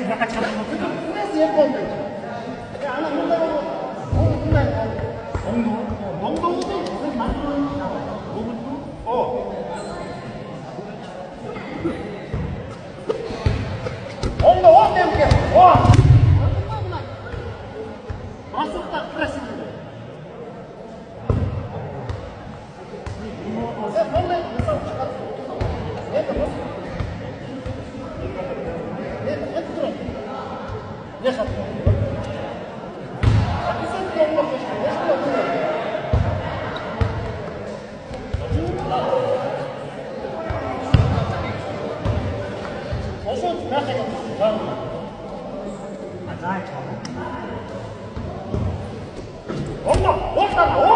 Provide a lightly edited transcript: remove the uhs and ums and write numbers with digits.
내가 찾아본 거. 그래서 예뻤는데. 야, 안 한다고. 엉덩이도 무슨 만드는 엉덩이 때문에. 와. 맞섰다 그랬습니다. 엉덩이